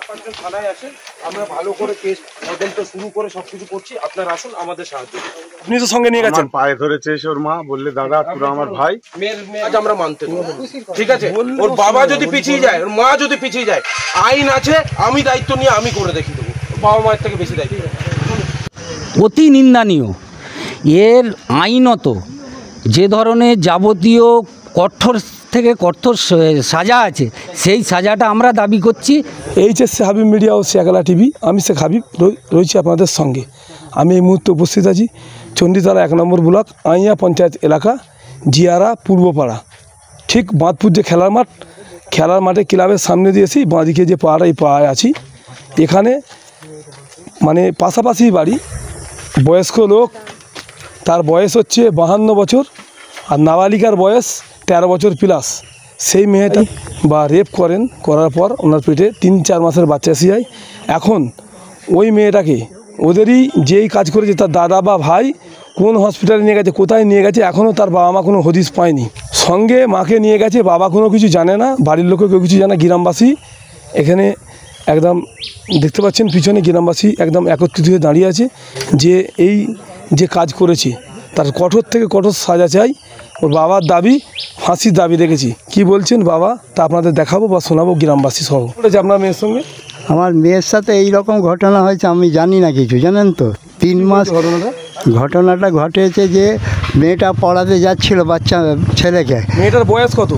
5জন থানায় আসেন, আমরা ভালো করে কেস তদন্ত শুরু করে সবকিছু করছি। আপনারা আসুন, আমাদের সাহায্য করুন। আপনি তো সঙ্গে নিয়ে গেছেন। পায়ে ধরেছে ওর মা, বললে দাদা তোরা আমার ভাই। আজ আমরা মানতে দেব, ঠিক আছে? ওর বাবা যদি পিছিয়ে যায়, ওর মা যদি পিছিয়ে যায়, আইন আছে, আমি দায়িত্ব নিয়ে আমি করে দেখিয়ে দেবো। বাবা মায়ের থেকে বেশি দায়িত্ব। অতি নিন্দনীয়। এর আইনত যে ধরনের যাবতীয় কঠোর থেকে কঠোর সাজা আছে, সেই সাজাটা আমরা দাবি করছি। এইচএসসি হাবিব মিডিয়া ও শেখালা টিভি, আমি শেখ হাবিব রয়েছি আপনাদের সঙ্গে। আমি এই মুহূর্তে উপস্থিত আছি চণ্ডীতলা 1 নম্বর ব্লক আইয়া পঞ্চায়েত এলাকা, জিয়ারা পূর্বপাড়া। ঠিক বাঁধপুর যে খেলার মাঠে ক্লাবের সামনে দিয়েছি, বাঁদিকে যে পাড়া, এই পাড়ায় আছি। এখানে মানে পাশাপাশি বাড়ি, বয়স্ক লোক, তার বয়স হচ্ছে 52 বছর, আর নাবালিকার বয়স 13 বছর প্লাস। সেই মেয়েটা বা রেপ করার পর ওনার পেটে 3-4 মাসের বাচ্চা এসে যায়। এখন ওই মেয়েটাকে ওদেরই যেই কাজ করেছে তার দাদা বা ভাই কোন হসপিটালে নিয়ে গেছে, কোথায় নিয়ে গেছে, এখনও তার বাবা মা কোনো হদিশ পায়নি। সঙ্গে মাকে নিয়ে গেছে, বাবা কোনো কিছু জানে না, বাড়ির লোকেও কেউ কিছু জানে না। গ্রামবাসী এখানে একদম দেখতে পাচ্ছেন, পিছনে গ্রামবাসী একদম একত্রিত হয়ে দাঁড়িয়ে আছে যে এই যে কাজ করেছে তার কঠোর থেকে কঠোর সাজা চাই। ওর বাবার দাবি, ফাঁসির দাবি রেখেছি। কি বলছেন বাবা তা আপনাদের দেখাবো বা শোনাবো গ্রামবাসী সহ। বলেছে আপনার মেয়ের সঙ্গে? আমার মেয়ের সাথে এই রকম ঘটনা হয়েছে, আমি জানি না কিছু, জানেন তো। 3 মাস ঘটনাটা ঘটেছে যে মেয়েটা পড়াতে যাচ্ছিল বাচ্চা ছেলেকে। মেয়েটার বয়স কত?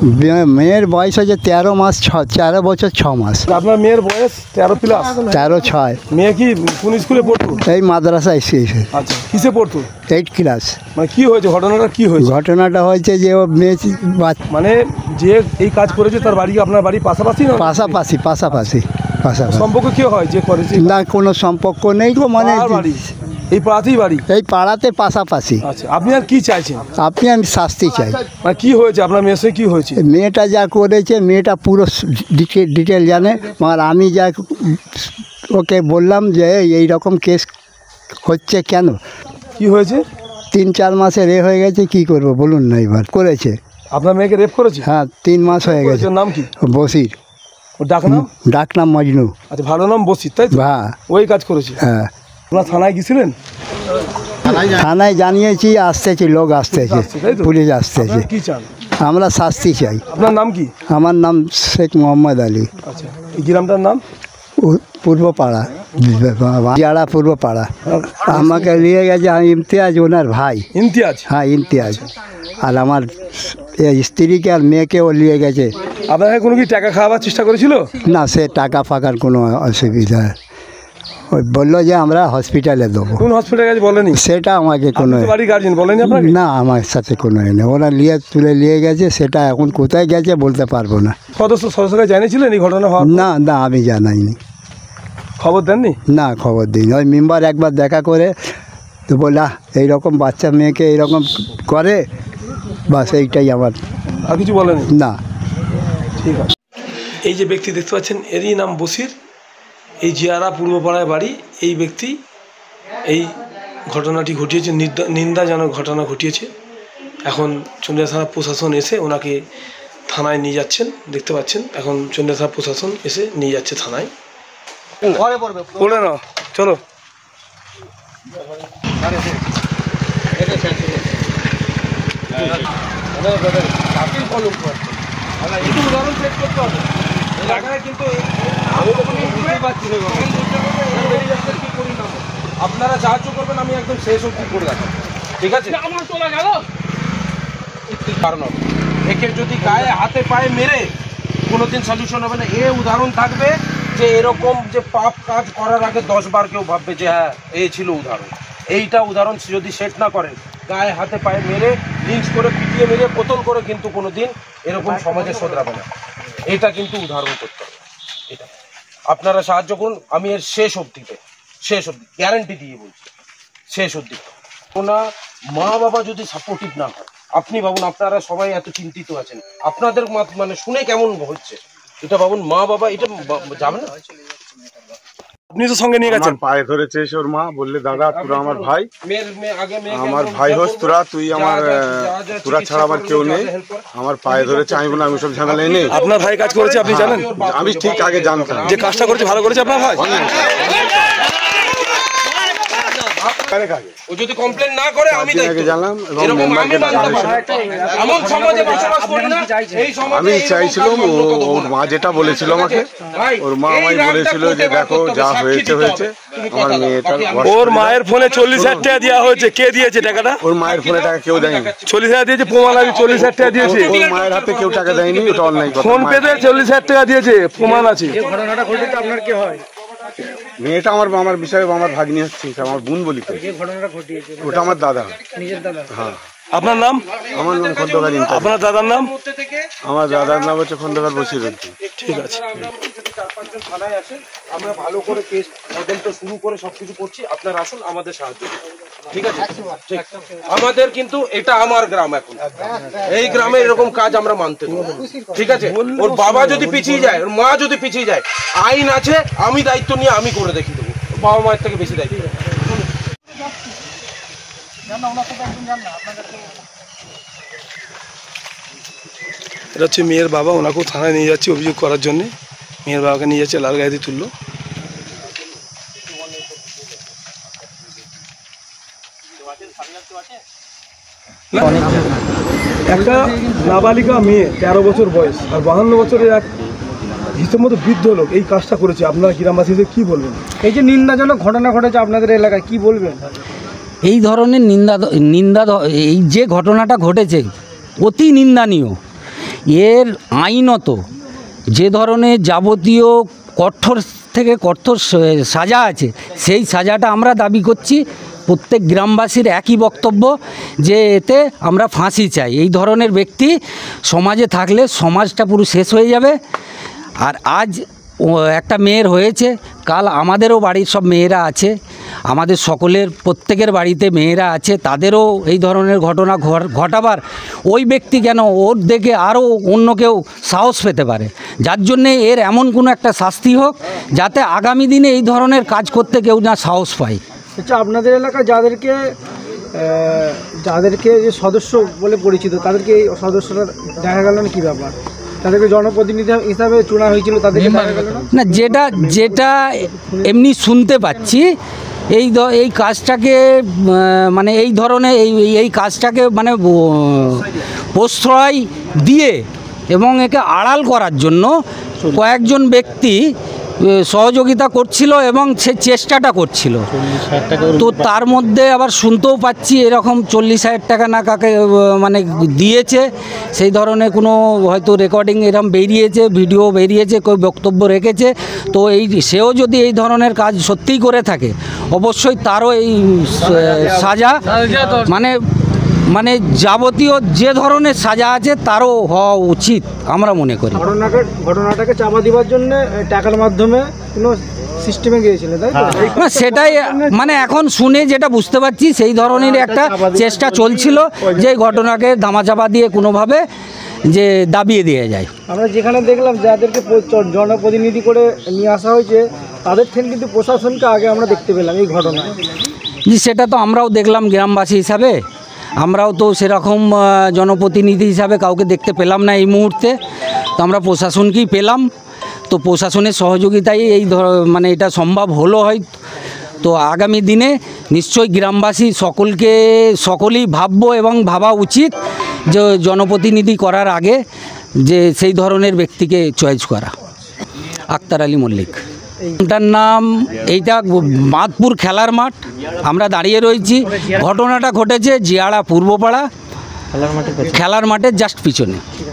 মেয়ের বয়স হচ্ছে 13 বছর 6 মাস। আপনার মেয়ের বয়স 13 প্লাস? 13-6। মেয়ে কি কোন স্কুলে পড়তো? এই মাদ্রাসায় এসে। আচ্ছা, কিসে পড়তো? 8 ক্লাস। মানে কি হয়েছে, ঘটনাটা কি হয়েছে? ঘটনাটা হয়েছে যে ও মেয়ে মানে যে এই কাজ করেছে তার বাড়ি আপনার বাড়ি পাশাপাশি না? পাশাপাশি। সম্পর্ক কি হয় যে করেছে? না, কোনো সম্পর্ক নেই গো। মানে এই পাড়াতেই বাড়ি? এই পাড়াতে পাশাপাশি। আচ্ছা, আপনি আর কি চাইছেন? আমি শাস্তি চাই। মানে কি হয়েছে আপনার মেয়ের সাথে, কি হয়েছে? মেয়েটা যা করেছে, মেয়েটা পুরো ডিটেল জানে। আর আমি যা ওকে বললাম যে এই রকম কেস হচ্ছে কেন, কি হয়েছে? 3-4 মাসে হয়ে গেছে, কি করব বলুন না। এবার করেছে। আপনার মেয়েকে রেপ করেছে? হ্যাঁ, 3 মাস হয়ে গেছে। নাম কি? বসির। ও ডাকনাম মজনু। আচ্ছা, ভালো নাম বসির, তাই তো? হ্যাঁ, ওই কাজ করেছে। হ্যাঁ। আপনার থানায় গেছিলেন? থানায় জানিয়েছি, আসতেছে লোক, আসতেছে, পুলিশ আসতেছে। কি চান? আমরা শাস্তি চাই। আপনার নাম কি? আমার নাম শেখ মোহাম্মদ আলী। আচ্ছা, এই গ্রামটার নাম? পূর্বপাড়া, জিয়ারা পূর্বপাড়া। আমাকে নিয়ে গেছে ইমতিয়াজ, ওনার ভাই। ইমতিয়াজ? হ্যাঁ, ইমতিয়াজ। আর আমার স্ত্রীকে আর মেয়েকেও নিয়ে গেছে। আপনাকে কোনো কি টাকা খাওয়াবার চেষ্টা করেছিল? না, সে টাকা ফাঁকার কোনো অসুবিধা। ওই বললো যে আমরা হসপিটালে দেবো। কোন হসপিটালে গেছে বলেনি? সেটা আমাকে কোনো বাড়ির গার্জেন বলেনি আপনাকে? না, আমার সাথে কোনো নেই। ওরা নিয়ে গেছে, সেটা এখন কোথায় গেছে বলতে পারবো না। সদস্যরা জানিয়েছিলেন এই ঘটনা হওয়ার? না, আমি জানাইনি। খবর দেননি? না, খবর দিইনি। ওই মেম্বার একবার দেখা করে তো বললা এইরকম বাচ্চা মেয়েকে এইরকম করে, বাস এইটাই আমার। আর কিছু বলেনি? না। ঠিক আছে। এই যে ব্যক্তি দেখতে পাচ্ছেন, এরই নাম বসির, এই জিয়ারা পূর্বপাড়ায় বাড়ি। এই ব্যক্তি এই ঘটনাটি ঘটিয়েছে, নিন্দাজনক ঘটনা ঘটিয়েছে। এখন চন্দ্রিয়া থানা প্রশাসন এসে ওনাকে থানায় নিয়ে যাচ্ছেন, দেখতে পাচ্ছেন। এখন চন্দ্রিয়া থানা প্রশাসন এসে নিয়ে যাচ্ছে থানায়। বলে না, চলো। আপনারা সাহায্য করবেন, আমি একদম শেষ অবধি করে রাখবো, ঠিক আছে? কারণ একে যদি গায়ে হাতে পায়ে মেরে কোনোদিন সলিউশন হবে না। উদাহরণ থাকবে যে এরকম যে পাপ কাজ করার আগে 10 বার কেউ ভাববে যে হ্যাঁ এই ছিল উদাহরণ। এইটা উদাহরণ যদি সেট না করেন, গায়ে হাতে পায়ে মেরে লিঞ্চ করে পিটিয়ে মেরে বোতল করে কিন্তু কোনোদিন এরকম সমাজে শোধরাবে না। এটা কিন্তু উদাহরণ করতে হবে। এটা আপনারা সাহায্য করুন, আমি এর শেষ অবধি গ্যারান্টি দিয়ে বলছি, শেষ অবধি। ওনা মা বাবা যদি সাপোর্টিভ না হয়, আপনি ভাবুন, আপনারা সবাই এত চিন্তিত আছেন, আপনাদের মানে শুনে কেমন হচ্ছে এটা ভাবুন। মা বাবা এটা যাবে না। আপনি তো সঙ্গে নিয়ে গেছেন। আমার পায়ে ধরেছে এসে ওর মা, বললে দাদা তোরা আমার ভাই, আমার আগে ভাই হোস তোরা, তুই আমার তোরা ছাড়া আমার কেউ নেই। আমার পায়ে ধরেছে, আমি বললাম আমি সব ঝামেলায় নেই। আপনার ভাই কাজ করেছে আপনি জানেন? আমি ঠিক আগে জানতাম যে কাজটা করেছে ভালো করেছে আপনার ভাই। ও যদি কমপ্লেন না করে আমি আগে জানলাম এবং এরকম আমি মেম্বারকে মানতে জানানো পারি ছিল। না। এমন সমাজে বসবাস করি না, এই সমাজে আমি এইরকম চাইছিলাম কাজ বন্ধ করতে ওর হবে মা না। যেটা বলেছিল আমাকে, ভাই, ওর মা এই আমায় রাগটা বলেছিল কোর্টে যে বার দেখো করতে হবে, যা সাক্ষী হয়েছে দিতে হয়েছে, হবে। তুমি আমার কথা দাও, মেয়েটার বাকি বয়স- ওর মায়ের ফোনে 40,000 টাকা দেওয়া হয়েছে। কে দিয়েছে টাকাটা? ওর মায়ের ফোনে টাকা কেউ দেয়নি। 40,000 দিয়েছে, প্রমাণ আছে 40,000 টাকা দিয়েছে। ওর মায়ের হাতে কেউ টাকা দেয়নি, ওটা অনলাইন কথা। ফোন পেতে 40,000 টাকা দিয়েছে, প্রমাণ আছে। মেয়েটা আমার বিষয়ে আমার ভাগ্নি হচ্ছে, আমার বোন বলি তো। ওটা আমার দাদা। হ্যাঁ, আপনার নাম? আমার নাম খন্দকার ইন্টার। আপনার দাদার নাম? আমার দাদার নাম হচ্ছে খন্দকার বসিরউদ্দিন। ঠিক আছে। যদি 4-5 জন থানায় আসেন, আমরা ভালো করে কেস তদন্ত শুরু করে সবকিছু করছি, আপনারা আসুন আমাদের সাহায্য করুন। ঠিক আছে? ঠিক। আমাদের কিন্তু এটা আমার গ্রাম, এখন এই গ্রামে এরকম কাজ আমরা মানতে দেব না। ঠিক আছে? ওর বাবা যদি পিছিয়ে যায়, ওর মা যদি পিছিয়ে যায়, আইন আছে, আমি দায়িত্ব নিয়ে আমি করে দেখিয়ে দেবো। বাবা মায়ের থেকে বেশি দায়িত্ব। এটা হচ্ছে মেয়ের বাবা, ওনাকেও থানায় নিয়ে যাচ্ছে অভিযোগ করার জন্য। মেয়ের বাবাকে নিয়ে যাচ্ছে, লাল গাড়িতে তুললো। একটা নাবালিকা মেয়ে 13 বছর বয়স আর 52 বছরের এক হিসেব মতো বৃদ্ধ লোক এই কাজটা করেছে। আপনারা গ্রামবাসী হিসেবে কি বলবেন? এই যে নিন্দাজনক ঘটনা ঘটেছে আপনাদের এলাকায়, কি বলবেন? এই ধরনের নিন্দা এই যে ঘটনাটা ঘটেছে অতি নিন্দনীয়। এর আইনত যে ধরনের যাবতীয় কঠোর থেকে কঠোর সাজা আছে, সেই সাজাটা আমরা দাবি করছি। প্রত্যেক গ্রামবাসীর একই বক্তব্য যে এতে আমরা ফাঁসি চাই। এই ধরনের ব্যক্তি সমাজে থাকলে সমাজটা পুরো শেষ হয়ে যাবে। আর আজ একটা মেয়ের হয়েছে, কাল আমাদেরও বাড়ির সব মেয়েরা আছে, আমাদের সকলের প্রত্যেকের বাড়িতে মেয়েরা আছে, তাদেরও এই ধরনের ঘটনা ঘটাবার ওই ব্যক্তি কেন ওর দেখে আরও অন্য কেউ সাহস পেতে পারে। যার জন্যে এর এমন কোনো একটা শাস্তি হোক যাতে আগামী দিনে এই ধরনের কাজ করতে কেউ না সাহস পায়। আচ্ছা, আপনাদের এলাকায় যাদেরকে যে সদস্য বলে পরিচিত, তাদেরকে এই সদস্যরা দেখা গেল না, কি ব্যাপার? তাদেরকে জনপ্রতিনিধি হিসাবে চুনা হয়েছিল, তাদেরকে দেখা গেল না? না, যেটা এমনি শুনতে পাচ্ছি, এই কাজটাকে মানে এই ধরনের এই কাজটাকে মানে প্রশ্রয় দিয়ে এবং একে আড়াল করার জন্য কয়েকজন ব্যক্তি সহযোগিতা করছিল এবং সে চেষ্টাটা করছিল। তো তার মধ্যে আবার শুনতেও পাচ্ছি এরকম 40,000 টাকা না কাকে মানে দিয়েছে, সেই ধরনের কোনো হয়তো রেকর্ডিং এরকম বেরিয়েছে, ভিডিও বেরিয়েছে, কেউ বক্তব্য রেখেছে। তো সেও যদি এই ধরনের কাজ সত্যিই করে থাকে, অবশ্যই তারও এই সাজা মানে যাবতীয় যে ধরনের সাজা আছে তারও হওয়া উচিত আমরা মনে করি। ঘটনাটাকে চাপা দেওয়ার জন্য টাকার মাধ্যমে কোনো সিস্টেমে গিয়েছিল, তাই তো? না, সেটাই মানে এখন শুনে যেটা বুঝতে পারছি সেই ধরনের একটা চেষ্টা চলছিল যে ঘটনাকে ধামাচাপা দিয়ে কোনোভাবে যে দাবিয়ে দিয়ে যায়। আমরা যেখানে দেখলাম যাদেরকে জনপ্রতিনিধি করে নিয়ে আসা হয়েছে, তাদের থেকে কিন্তু প্রশাসনকে আগে আমরা দেখতে পেলাম এই ঘটনায়। জি, সেটা তো আমরাও দেখলাম গ্রামবাসী হিসাবে, আমরাও তো সেরকম জনপ্রতিনিধি হিসাবে কাউকে দেখতে পেলাম না এই মুহূর্তে। তো আমরা প্রশাসনকেই পেলাম। তো প্রশাসনের সহযোগিতায় মানে এটা সম্ভব হলো হয়। তো আগামী দিনে নিশ্চয়ই গ্রামবাসী সকলেই ভাববো এবং ভাবা উচিত যে জনপ্রতিনিধি করার আগে যে সেই ধরনের ব্যক্তিকে চয়েস করা। আক্তার আলী মল্লিক এটার নাম। এইটা মাদপুর খেলার মাঠ, আমরা দাঁড়িয়ে রয়েছি। ঘটনাটা ঘটেছে জিয়াড়া পূর্বপাড়া খেলার মাঠের জাস্ট পিছনে।